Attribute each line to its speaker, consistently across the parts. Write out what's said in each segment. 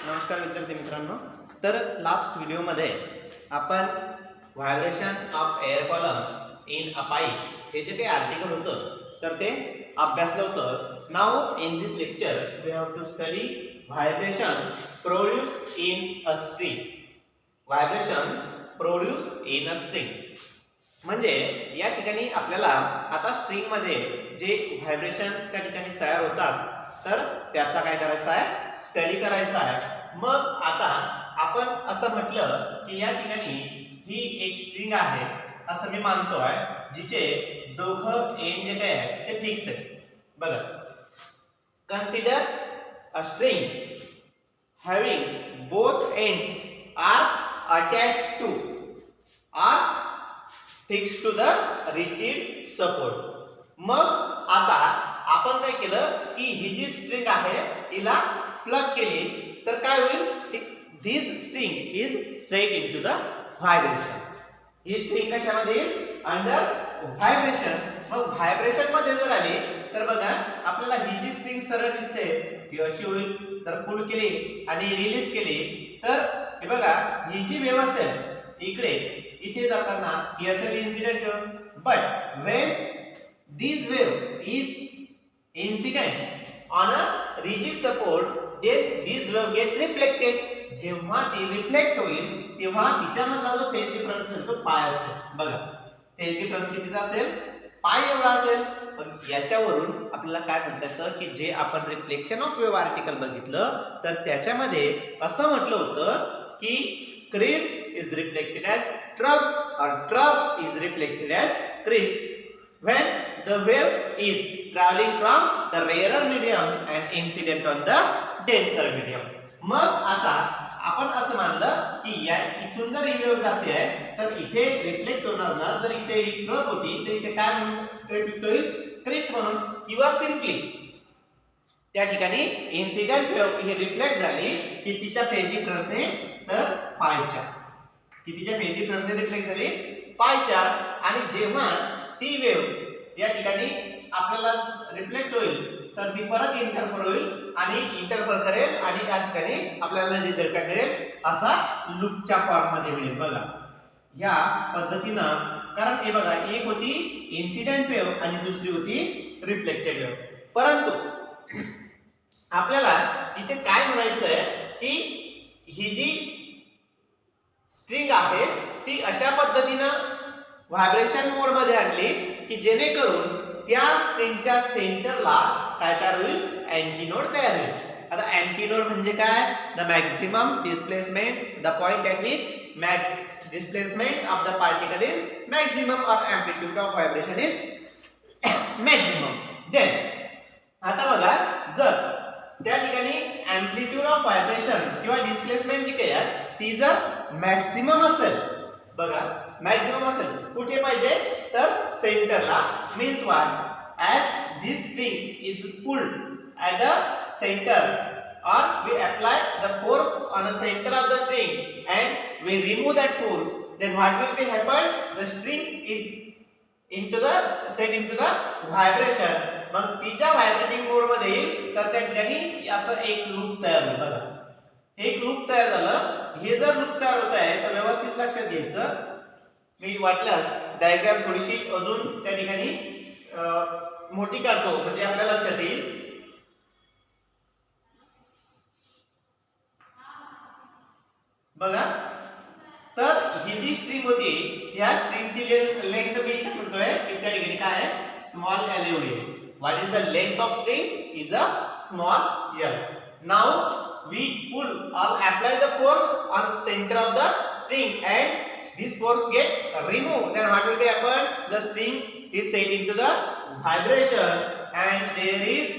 Speaker 1: नमस्कार विद्यार्थी मित्रांनो. तर लास्ट व्हिडिओमध्ये आपण vibration of air column in a pipe हे जे काही आर्टिकल होतं तर ते अभ्यासलं होतं. Now in this lecture we have to study vibration produced in a string. Vibrations produced in a string म्हणजे या ठिकाणी आपल्याला आता स्ट्रिंग मध्ये जे व्हायब्रेशन त्या ठिकाणी तयार होतात तर त्याचा काय करायचा आहे, स्टडी करायचा आहे. मग आता आपण असं म्हटलं की या ठिकाणी ही एक स्ट्रिंग आहे असं मी मानतोय, जिचे दोघं एंड जे काय आहे ते फिक्स आहे. बघा, consider a string having both ends are attached to or fix to the rigid support. मग आता आपण काय केलं की ही जी स्ट्रिंग आहे हिला प्लग केली तर काय होईल, this string is set into the vibration. ही स्ट्रिंग कशामध्ये येईल, अंडर व्हायब्रेशन. मग व्हायब्रेशन मध्ये जर आली तर बघा आपल्याला ही जी स्ट्रिंग सरळ दिसते ती अशी होईल. तर पुल केली आणि रिलीज केली तर हे बघा ही जी वेव्ह असेल इकडे इथे जाताना ही असेल incident wave. But when this wave is incident on a rigid support, then this wave get reflected. जेव्हा ती रिफ्लेक्ट होईल तेव्हा तिच्यामधला जो फेज डिफरन्स असेल तो पाय असेल. बघा फेज डिफरन्स कितीचा असेल, पाय एवढा असेल. पण याच्यावरून आपल्याला काय म्हणता येतं की जे आपण रिफ्लेक्शन ऑफ वेव्ह आर्टिकल बघितलं तर त्याच्यामध्ये असं म्हटलं होतं की crest is reflected as trough और trough is reflected as crest when the wave is traveling from the rarer medium and incident on the denser medium. मग आता आपण असं मानलं की या इथून जर ही वेव्ह जाते आहे तर इथे रिफ्लेक्ट होणार ना. जर इथे ट्रब होती तर इथे काय म्हणून रिफ्लेक्ट होईल, क्रिस्ट म्हणून. किंवा सिंपली त्या ठिकाणी इन्सिडेंट वेव्ह ही रिफ्लेक्ट झाली की तिच्या फेज डिफरन्सने तर पायच्या, कितीच्या फेज डिफरन्सने रिफ्लेक्ट झाली, पायच्या. आणि जेव्हा ती वेव्ह या ठिकाणी आपल्याला रिफ्लेक्ट होईल तर ती परत इंटरफर होईल आणि इंटरफर करेल आणि त्या ठिकाणी आपल्याला रिझल्ट काय मिळेल, असा लूपच्या फॉर्म मध्ये मिळेल. बघा या पद्धतीनं, कारण हे बघा एक होती इन्सिडेंट वेव्ह आणि दुसरी होती रिफ्लेक्टेड वेव्ह. परंतु आपल्याला इथे काय म्हणायचं आहे की ही जी स्ट्रिंग आहे ती अशा पद्धतीनं व्हायब्रेशन मोड मध्ये आणली की जेणेकरून त्या स्ट्रिंगच्या सेंटरला काय तयार होईल, अँटीनोड तयार होईल. आता अँटीनोड म्हणजे काय, the maximum displacement, the point at which displacement of the particle is maximum और amplitude of vibration is maximum. Then आता बघा जर त्या ठिकाणी एम्प्लिट्यूड ऑफ व्हायब्रेशन किंवा डिस्प्लेसमेंट जी काही आहे ती जर मॅक्सिमम असेल, बघा मॅक्सिमम असेल कुठे पाहिजे तर सेंटरला. Means what, as this string is pulled at the centre or we apply the force on the center of the string and we remove that force, then what will be happen, the string is into the set into the vibration. मग तिच्या vibrating मोड मध्ये येईल तर त्या ठिकाणी असं एक loop तयार होईल. बघा एक लूप तयार झालं. हे जर लूप तयार होत आहे तर व्यवस्थित लक्षात घ्यायचं. मी वाटल्यास डायग्राम थोडीशी अजून त्या ठिकाणी मोठी काढतो म्हणजे आपल्या लक्षात येईल. बघा तर ही जी स्ट्रिंग होती या स्ट्रिंगची लेंथ मी म्हणतोय की त्या ठिकाणी काय आहे, स्मॉल एल एवढी आहे. What is the length of string, is a small L. Now we pull or apply the force on the center of the string and this force get removed, then what will be happen, the string is set into the vibration and there is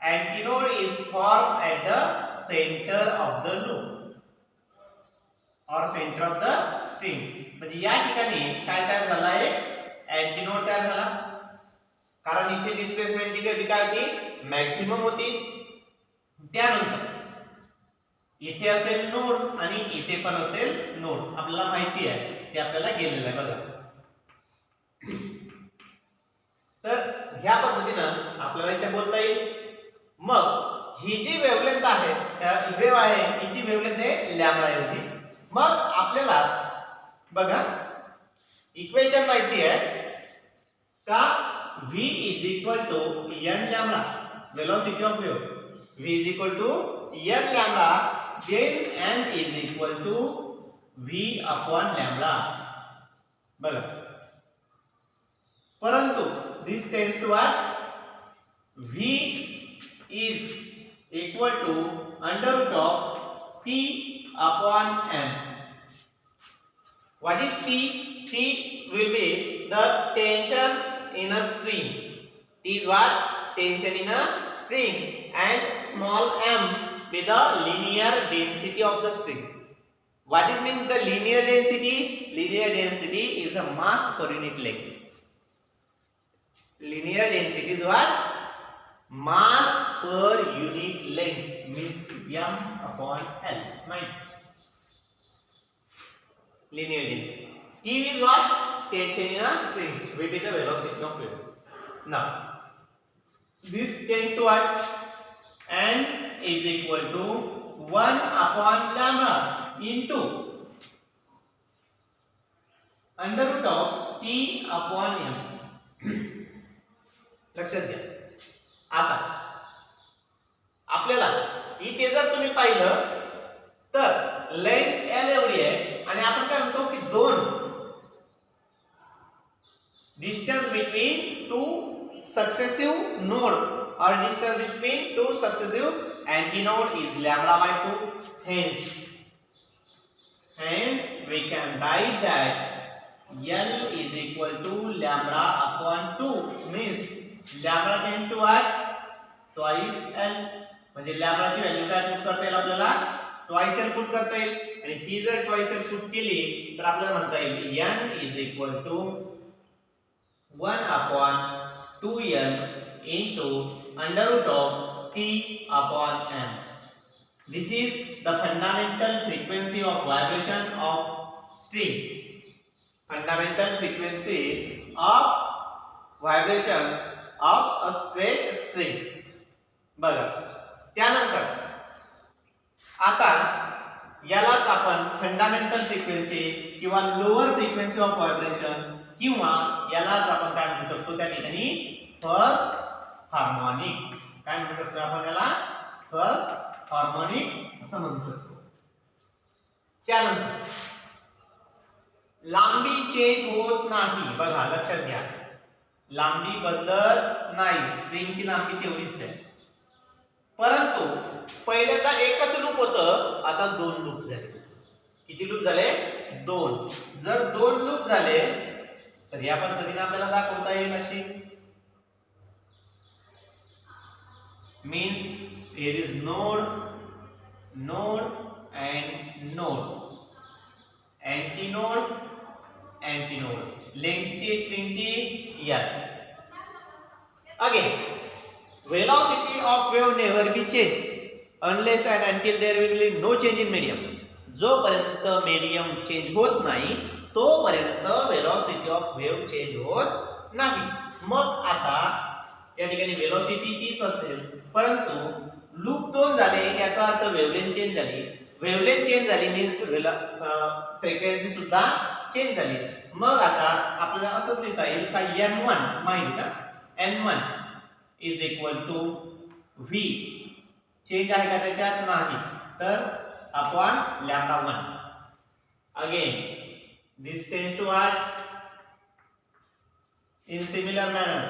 Speaker 1: antinode is formed at the center of the loop or center of the string. म्हणजे या ठिकाणी काय तयार झाला आहे, antinode तयार झाला. कारण इथे डिस्प्लेसमेंट जी काय होती, मॅक्सिमम होती. त्यानंतर इथे असेल नोड आणि इथे पण असेल नोड, आपल्याला माहिती आहे ते आपल्याला गेलेलं आहे. बघा तर ह्या पद्धतीनं आपल्याला इथे बोलता येईल. मग ही जी वेवलेंथ आहे, वेव्ह आहे, हिची वेवलेंथ आहे लॅम्बडा एवढी. मग आपल्याला बघा इक्वेशन माहिती आहे का v is equal to n lambda, velocity of wave. v is equal to n lambda, then n is equal to v upon lambda. बघा, परंतु this tends to what? v is equal to under root of t upon n. What is t? T will be the tension in a string. T is what? Tension in a string, and small m with the linear density of the string. What is mean the linear density? Linear density is a mass per unit length. Linear density is what? Mass per unit length, means m upon l. Right? Linear density. T is what? Tension in a string. V is the velocity of wave. Now, this tends to what? N is equal to 1 upon lambda into under root of t upon m. लक्षात घ्या. आता आपल्याला इथे जर तुम्ही पाहिलं तर length l एवढी आहे आणि आपण काय म्हणतो की दोन distance between two successive node or distance between two successive antinode is lambda by 2. Hence we can write that L is equal to lambda upon 2, means lambda tends to what? Twice L. म्हणजे लॅम्बडाची value काय put करता येईल आपल्याला? Twice L put करता येईल, आणि ती जर ट्वाइस L पुट केली तर आपल्याला म्हणता येईल N is equal to 1 upon 2n into under root of t upon m. This is the fundamental frequency of vibration of string. Fundamental frequency of vibration of a straight string. बघा, त्यानंतर आता यालाच आपण फंडामेंटल फ्रिक्वेन्सी किंवा lower frequency of vibration किंवा यालाच आपण काय म्हणू शकतो त्या ठिकाणी फर्स्ट हार्मोनिक. काय म्हणू शकतो आपण याला? फर्स्ट हार्मोनिक असं म्हणू शकतो. त्यानंतर लांबी चेंज होत नाही. बघा, लक्षात घ्या, लांबी बदलत नाही, स्ट्रिंगची लांबी तेवढीच आहे. परंतु पहिल्यांदा एकच लूप होतं, आता दोन लूप झाले. किती लूप झाले? दोन. जर दोन लूप झाले तर या पद्धतीने आपल्याला दाखवता येईल अशी. Means here is node, node and node, antinode, antinode. Length ती स्ट्रिंगची L. Again, velocity of wave never be changed unless and until there will be no change in medium. जोपर्यंत मीडियम चेंज होत नाही तोपर्यंत वेलोसिटी ऑफ वेव्ह चेंज होत नाही. मग आता या ठिकाणी वेलोसिटी तीच असेल, परंतु लूप दोन झाले याचा अर्थ वेवलेंथ चेंज झाली. वेवलेंथ चेंज झाली मीन्स फ्रिक्वेन्सी सुद्धा चेंज झाली. मग आता आपल्याला असंच लिहिता येईल का n1 माहिती का, n1 is equal to v. Change आहे का त्याच्यात? नाही. तर upon lambda 1. Again this tends to what? In similar manner,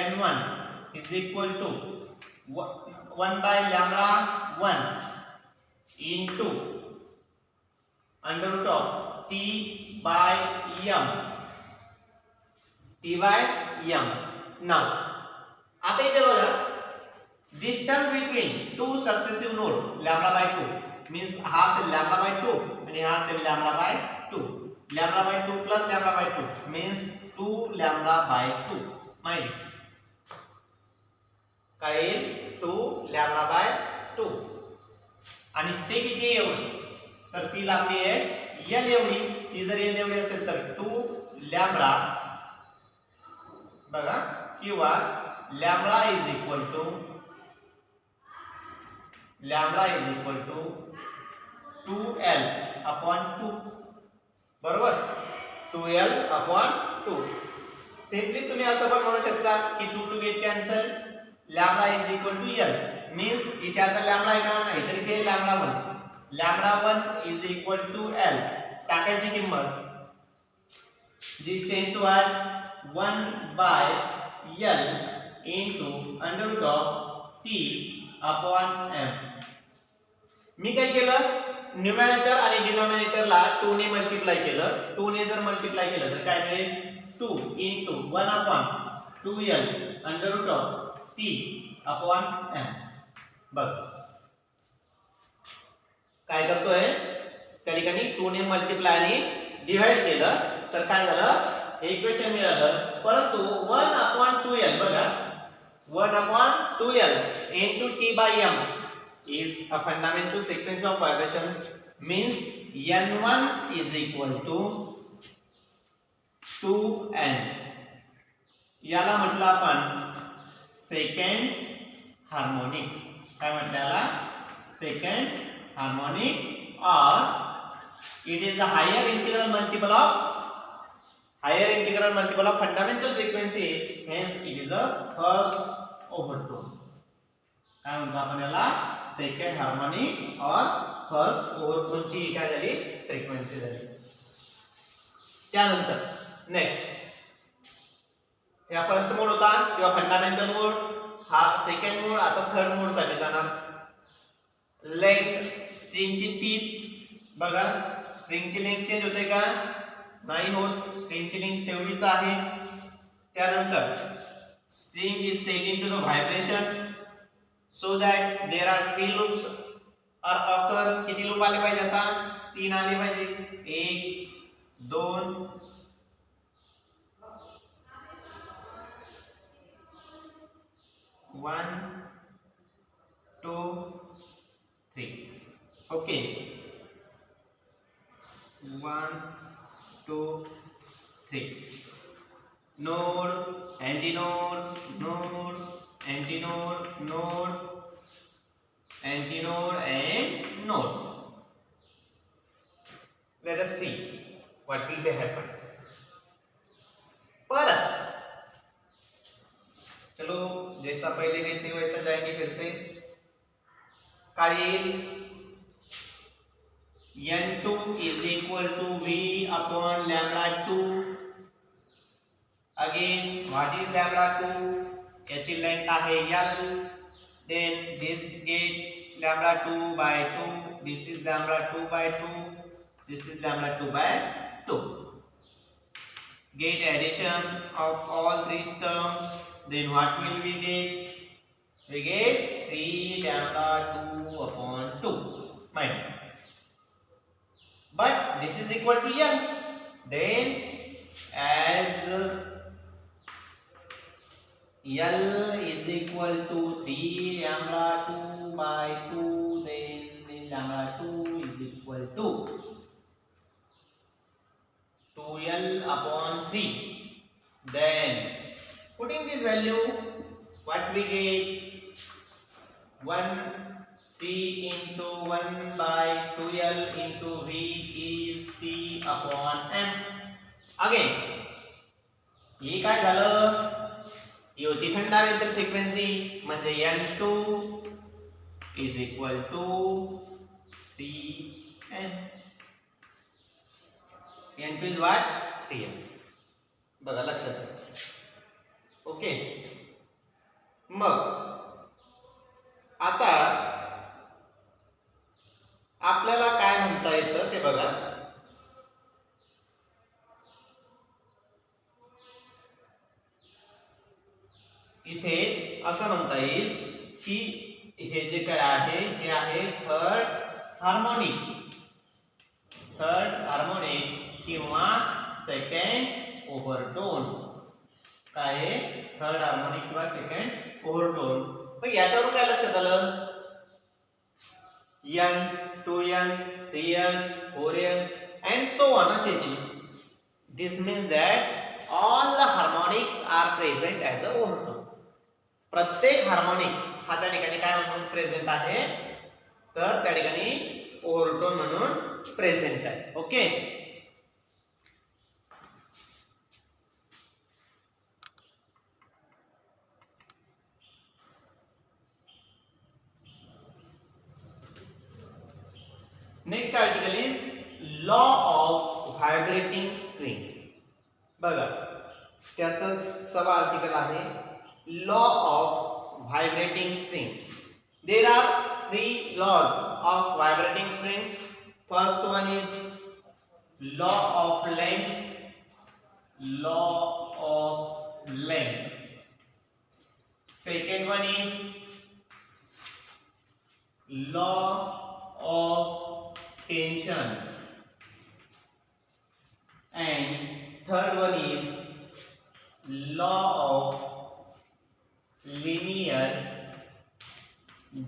Speaker 1: n1 is equal to 1 by lambda 1 into under root of t by m. t by m. Now, आता इथे बघा, distance between two successive node lambda by 2 means हा असेल lambda by 2 आणि हा असेल lambda by 2. lambda by 2 plus lambda by 2 means 2 lambda by 2. माहिती काय येईल? 2 lambda by 2. आणि ते किती एवढी? तर ती लांबी आहे L एवढी. ती जर L एवढी असेल तर 2 लॅम्बडा, बघा, किंवा lambda is equal to lambda is equal to 2l upon 2, बरोबर, 2l अपॉन 2. सिंपली तुम्ही असं पण म्हणू शकता की 2 two get cancel, lambda is equal to l means इथे आता लॅम्बडा आहे का, नाही, तर इथे lambda 1, lambda 1 is equal to l. टाकायची किंमत this tends to add 1 by l into under root of t upon m. मी काय केलं, न्यूमरेटर आणि डिनॉमिनेटरला 2 ने मल्टिप्लाय केलं. 2 ने जर मल्टिप्लाय केलं तर काय मिळेल, 2 into 1 upon 2l under root of t upon m. बघ काय करतोय, त्या ठिकाणी 2 ने मल्टिप्लाय आणि डिवाइड केलं तर काय झालं, हे इक्वेशन मिळालं. परंतु 1 upon 2l, बघा 1 upon 2l into t by m is a fundamental frequency of vibration, means n1 is equal to 2n. याला म्हटलं आपण सेकंड हार्मोनिक. काय म्हटलं याला, second harmonic, or it is the higher integral multiple of fundamental frequency, hence it is the first overtone. काय म्हणतो आपण याला, सेकंड हार्मोनिक और फर्स्ट ओव्हरटोन ची काय झाली, फ्रिक्वेन्सी झाली. त्यानंतर नेक्स्ट, या फर्स्ट मोड होता किंवा फंडामेंटल मोड, हा सेकंड मोड. आता थर्ड मोड साठी जाणार. लेंथ स्ट्रिंगची तीच, बघा स्ट्रिंगची लेंथ चेंज होते का, नाही होत, स्ट्रिंगची लेंथ तेवढीच आहे. त्यानंतर string is set into the vibration so that there are 3 loops are occur. किती लूप आले पाहिजे, आता 3 आले पाहिजे. 1 2 1 2 3. Okay, 1 2 3. Node, antinode, node, antinode, node, antinode and node. Let us see what will be happen. पर चलो जैसा पहले गए थे वैसा जाएंगे फिर से. काय येईल, n2 is equal to v upon lambda 2. Again, what is lambda 2? याची लेंथ आहे l. Then this get lambda 2 by 2, this is lambda 2 by 2, this is lambda 2 by 2. Get addition of all three terms, then what will we get? We get 3 lambda 2 upon 2. Mind, but this is equal to l. Then as l is equal to 3 lambda 2 by 2, then lambda 2 is equal to 2l upon 3. Then putting this value, what we get, 1 3 into 1 by 2l into v is t upon m. Again, हे काय झालं, ही होती fundamental frequency, म्हणजे n2 is equal to 3n. n2 is what, 3n. बघा लक्षात. Okay, मग आता आपल्याला काय म्हणता येतं ते बघा. इथे असं म्हणता येईल की हे जे काय आहे हे आहे थर्ड हार्मोनिक किंवा सेकंड ओव्हरटोन. काय आहे, थर्ड हार्मोनिक किंवा सेकंड ओव्हरटोन. मग याच्यावरून काय लक्षात आलं, n 2n 3n 4n and so on असेल. This means that all the harmonics are present as a overtone. प्रत्येक हार्मोनिक हा त्या ठिकाणी काय म्हणून प्रेझेंट आहे, तर त्या ठिकाणी ओव्हरटोन म्हणून प्रेझेंट आहे. Okay. Next article is law of vibrating string. बघा त्याचं सब आर्टिकल आहे law of vibrating string. There are 3 laws of vibrating string. First one is law of length. Law of length. Second one is law of tension. And third one is law of linear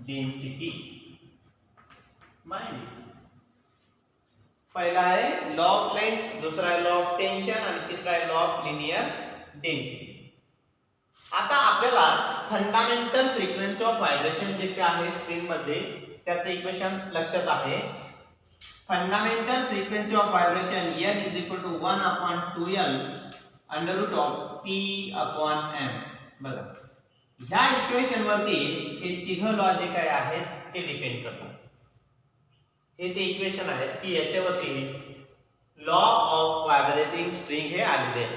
Speaker 1: density. Mind. पहिला आहे law of length, दूसरा आहे law of tension आणि तिसरा आहे law of linear density. आता आपल्याला fundamental frequency of vibration जे काय आहे स्ट्रिंग मध्ये त्याचं इक्वेशन लक्षात आहे. Fundamental frequency of vibration n is equal to 1/2L under root of T/m. बघा ह्या इक्वेशन वरती हे तिघ लॉ जे काय आहेत ते डिपेंड करतात. हे ते इक्वेशन आहे की याच्यावरती लॉ ऑफ व्हायब्रेटिंग स्ट्रिंग हे आलेले आहे.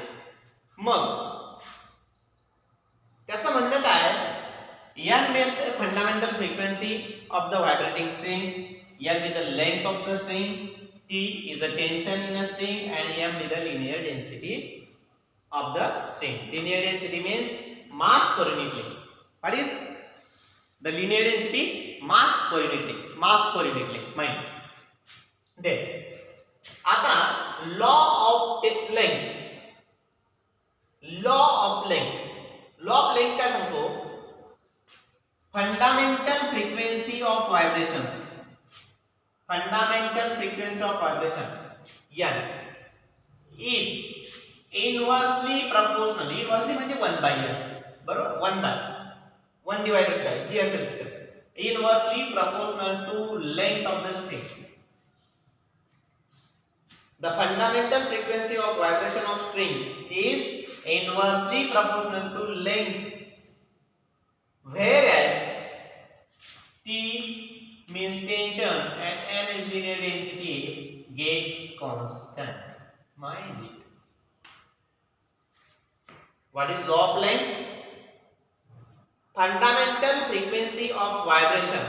Speaker 1: मग त्याचं म्हणणं काय, n means the fundamental frequency of the vibrating string, l is the length of the string, t is the tension in a string, and m is the linear density of the string. Linear density means mass per unit length. What is the linear density? Mass per unit length. Mass per unit length. Mind. Then आता law of length. Law of length. Law of length काय सांगतो? Fundamental frequency of vibrations. Fundamental frequency of vibration n is inversely proportional. Inversely म्हणजे 1/n. बरोबर 1 divided by g असेल तिथे. Inversely proportional to length of the string. The fundamental frequency of vibration of string is inversely proportional to length, whereas T means tension and M is linear density get constant. Mind it. What is law of length? Fundamental frequency of vibration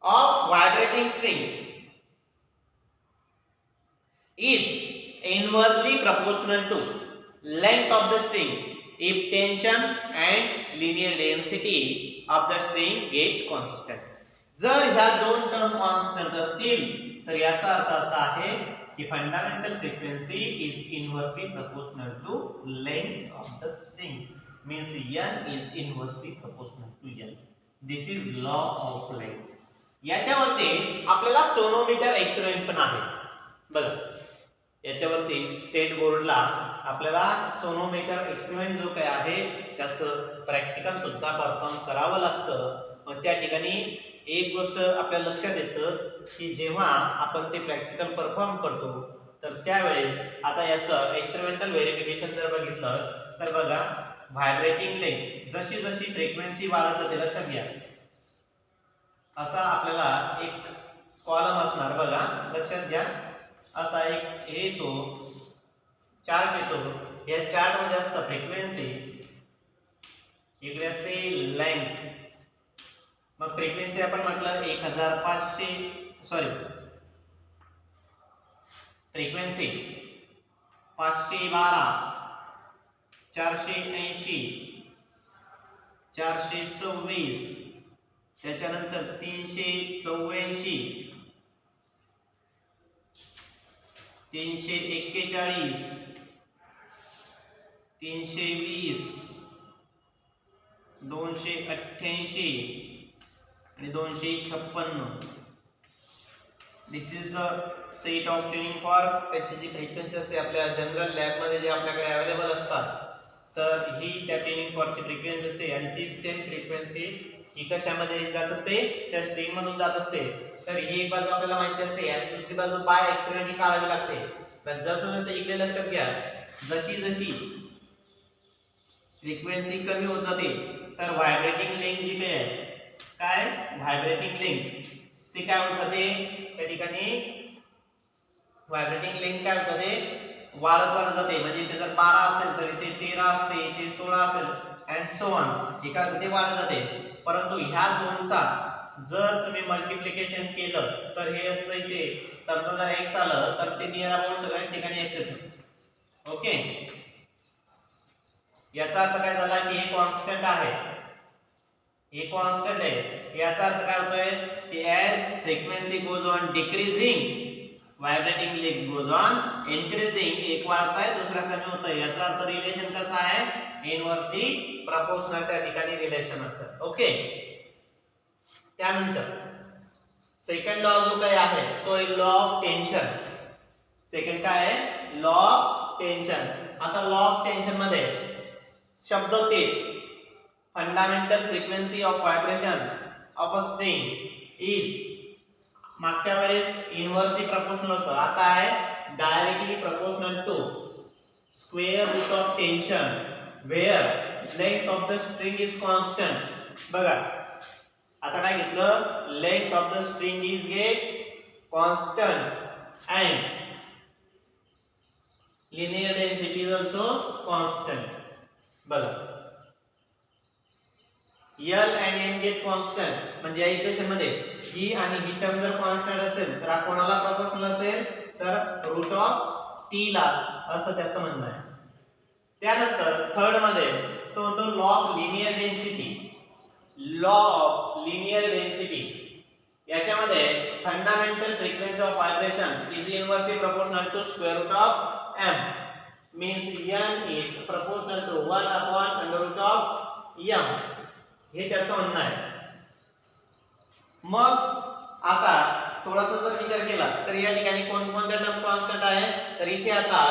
Speaker 1: of vibrating string is inversely proportional to length of the string if tension and linear density of the string get constant. जर ह्या दोन term constant असतील तर याचा अर्थ असा आहे की fundamental frequency is inversely proportional to length of the string. means n is inversely proportional to n. This is law of length. याच्यावरती आपल्याला सोनोमीटर एक्सपेरिमेंट पण आहे. बघा याच्यावरती स्टेट बोर्डला आपल्याला सोनोमीटर एक्सपेरिमेंट जो काय आहे त्याचं प्रॅक्टिकल सुद्धा परफॉर्म करावं लागतं. मग त्या ठिकाणी एक गोष्ट आपल्या लक्षात येतं की जेव्हा आपण ते प्रॅक्टिकल परफॉर्म करतो तर त्यावेळेस आता याचं एक्सपेरिमेंटल व्हेरिफिकेशन जर बघितलं तर बघा व्हायब्रेटिंग लेंथ जशी जशी फ्रिक्वेन्सी वाढत जाते लक्षात घ्या असा आपल्याला एक कॉलम असणार. बघा लक्षात घ्या असा एक येतो चार्ट येतो. या चार्ट मध्ये असतं फ्रिक्वेन्सी, इकडे असते लेंथ. मग फ्रिक्वेन्सी आपण म्हटलं 1500 सॉरी फ्रिक्वेन्सी 512 480 426 त्याच्यानंतर 384 341 320 288 आणि 256. This is the set of tuning fork. त्याची जी फ्रिक्वेन्सी असते आपल्या जनरल लॅब मध्ये जे आपल्याकडे अवेलेबल असतात तर ही त्या ट्यूनिंग फॉर्कची फ्रिक्वेन्सी असते आणि ती सेम फ्रिक्वेन्सी ही कशामध्ये जात असते, त्या स्ट्रिंग मधून जात असते. तर ही एक बाजू आपल्याला माहिती असते आणि दुसरी बाजू बाय एक्सपेरिमेंट ही काढावी लागते. तर जसं जसं इकडे लक्षात घ्या, जशी जशी फ्रिक्वेन्सी कमी होत जाते तर व्हायब्रेटिंग लेंथ जी काही आहे, काय व्हायब्रेटिंग लेंथ ते काय होत जाते, त्या ठिकाणी व्हायब्रेटिंग लेंथ काय होत जाते, वाढत जाते. म्हणजे इथे जर 12 असेल तर इथे 13 असते, इथे 16 असेल अँड सो ऑन. हे काय होते, वाढत जाते. परंतु ह्या दोनचा जर तुम्ही मल्टिप्लिकेशन केलं तर हे असतं इथे, समजा जर x आलं तर ते नियर अबाउट सगळ्या ठिकाणी x येतं. ओके, याचा अर्थ काय झाला की हे कॉन्स्टंट आहे, हे कॉन्स्टंट आहे. याचा अर्थ काय होतोय की as frequency goes on decreasing vibrating length goes on increasing, एक वाढताय दुसरा कमी होतोय. याचा अर्थ रिलेशन कसा आहे, इनवर्सली प्रपोर्शनल त्या ठिकाणी रिलेशन असतं. ओके, त्यानंतर सेकंड लॉ जो काही आहे तो आहे लॉ ऑफ टेन्शन. सेकंड काय आहे, लॉ ऑफ टेन्शन. आता लॉ ऑफ टेन्शन मध्ये शब्द तेच, fundamental frequency of vibration of a string is, मागच्या वेळेस इनवर्सली प्रपोर्शनल होतं, आता आहे directly proportional to square root of tension where length of the string is constant. बघा आता काय घेतलं, length of the string is constant and linear density is also constant. बघा L and M get constant, म्हणजे या equation मध्ये ही आणि ही term जर कॉन्स्टंट असेल तर कोणाला प्रपोर्शनल असेल, तर रूट ऑफ t ला, असं त्याचं म्हणणं आहे. त्यानंतर थर्ड मध्ये तो law of linear density. Law of linear density याच्यामध्ये fundamental frequency of vibration is inversely proportional to square root of m, means n is proportional to 1 upon under root of m, हे त्याचं म्हणणं आहे. मग आता थोडासा जर विचार केला तर या ठिकाणी कोणकोणत्या टर्म कॉन्स्टंट आहे, तर इथे आता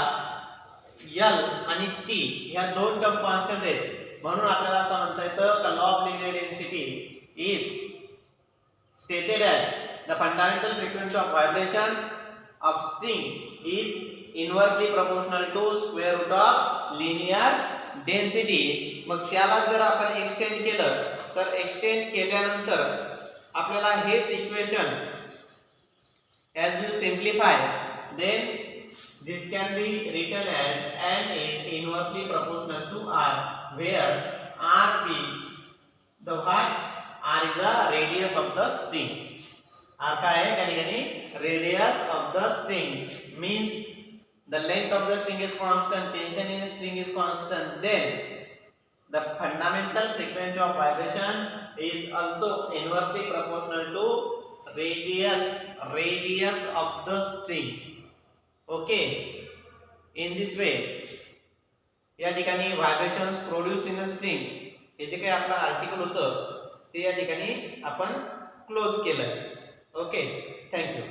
Speaker 1: L आणि T ह्या दोन टर्म कॉन्स्टंट आहेत. म्हणून आपल्याला असं म्हणता येतं की law of linear density is stated as the fundamental frequency of vibration of string is inversely proportional to square root of linear density. मग त्याला जर आपण एक्सटेंड केलं तर एक्सटेंड केल्यानंतर आपल्याला हेच equation as you simplify then this can be written as n is inversely proportional to r, where r is the what, r is the radius of the string. r काय आहे त्या ठिकाणी, radius of the string, means the length of the string is constant, tension in the string is constant, then the fundamental frequency of vibration is also inversely proportional to radius of the string. Okay, in this way या ठिकाणी vibrations produced in a string हे जे काही आपलं article होतं ते या ठिकाणी आपण क्लोज केलं. Okay, thank you.